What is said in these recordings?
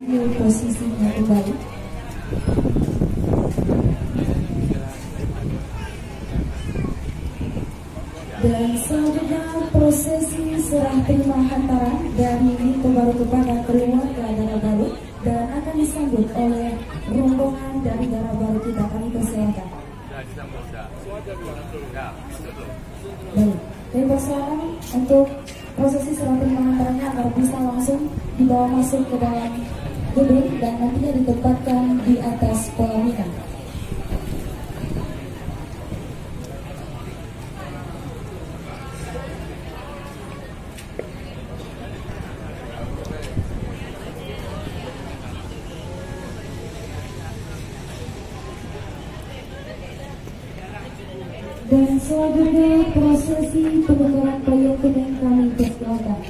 Posisinya kembali. Dan selanjutnya prosesi serah terima hantaran dari Lito Baru kepada keluarga Dara Baru dan akan disambut oleh rombongan dari Dara Baru kita. Kami persilakan. Baik, kami persilakan untuk prosesi serah terima hantarannya agar bisa langsung dibawa masuk ke dalam gedung dan nantinya ditempatkan di atas pelaminan. Dan selanjutnya prosesi penukaran payung kuning kami persilakan.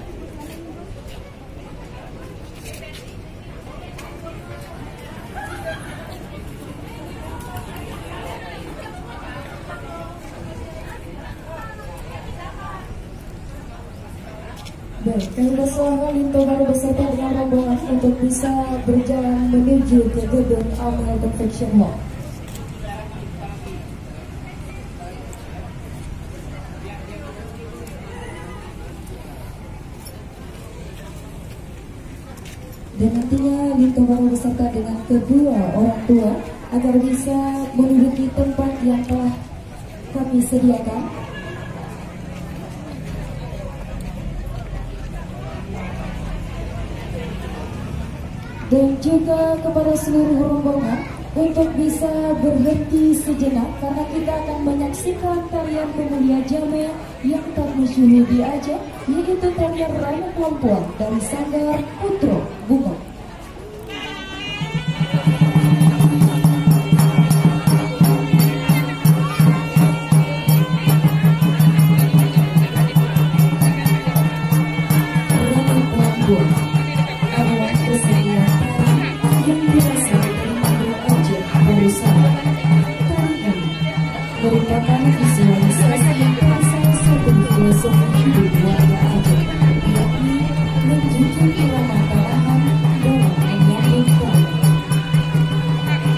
Baik, kami persilakan Lito Baru beserta dengan rombongan untuk bisa berjalan menuju ke gedung Amel Confection Mall. Dan nantinya Lito Baru beserta dengan kedua orang tua agar bisa menduduki tempat yang telah kami sediakan. Dan juga kepada seluruh rombongan untuk bisa berhenti sejenak karena kita akan menyaksikan tarian pemulia Jame yang termasyhur di Aceh, yaitu tarian Rayuan Perempuan dari Sanggar Putro Bunga. Merupakan visualisasi salah satu filosofi hidup warga Aceh, yakni menjunjung irama tarahan dalam menyambut karya.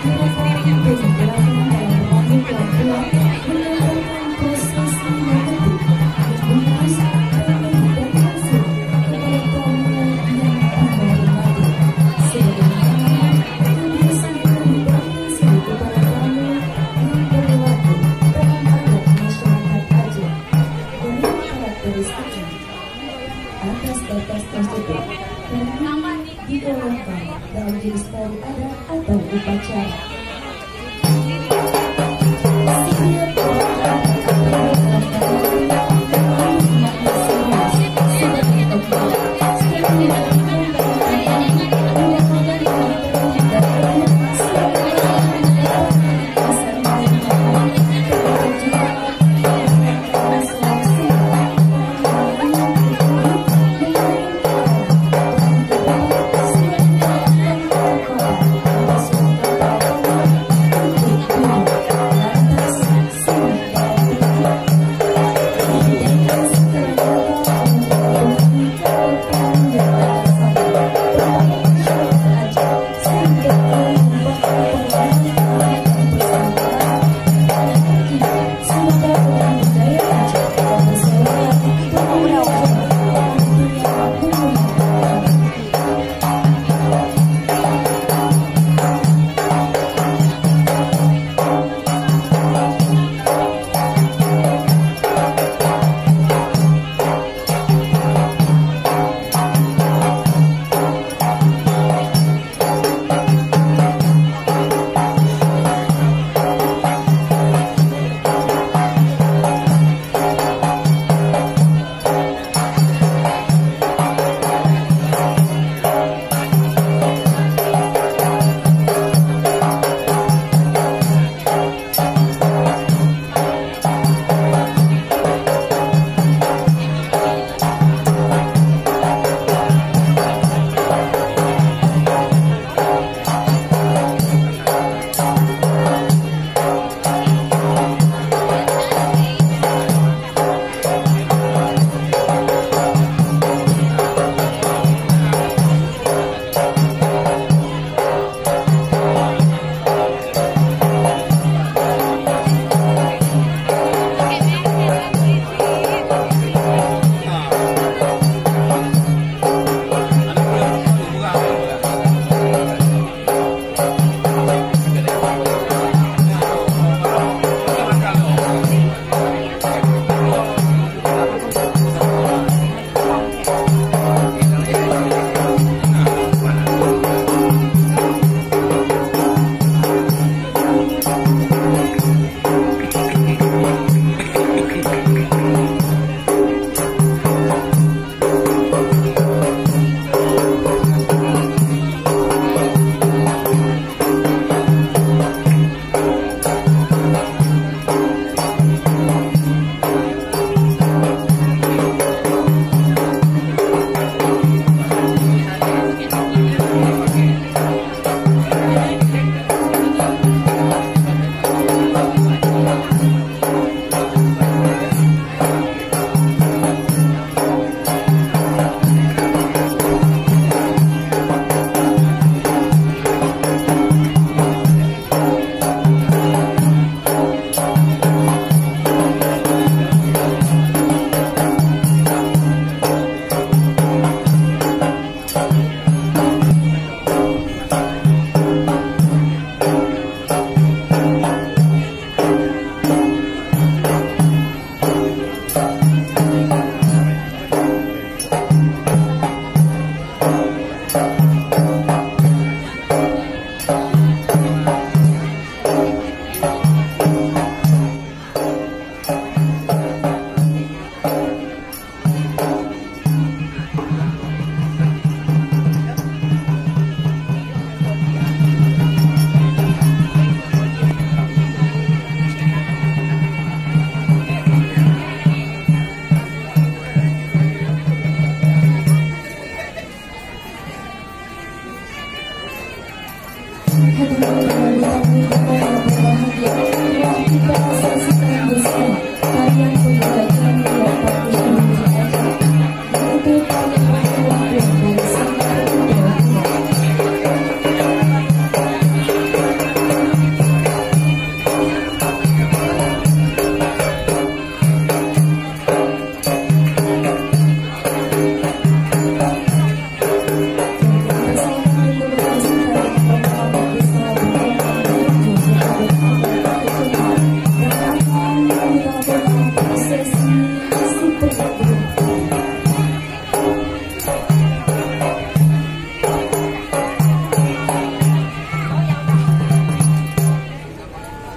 Gerakan demi gerakan dalam memanggil pelan-pelan menambahkan prosesi mengetuk yang menulis dan memberikan hasil kepada kaum yang menghormati. Sebagaimana yang biasa diberikan hasil kepada kaum yang berlaku atas batas tersebut kami digolongkan dalam jenis tari adat atau upacara.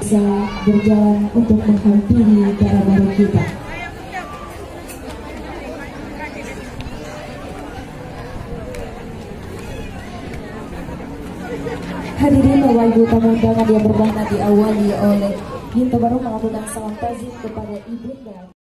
bisa berjalan untuk menghampiri para baru kita. Hadirin Bapak Ibu tamu undangan yang berbahagia diawali oleh Ginto Baru melakukan salam tazim kepada Ibunda.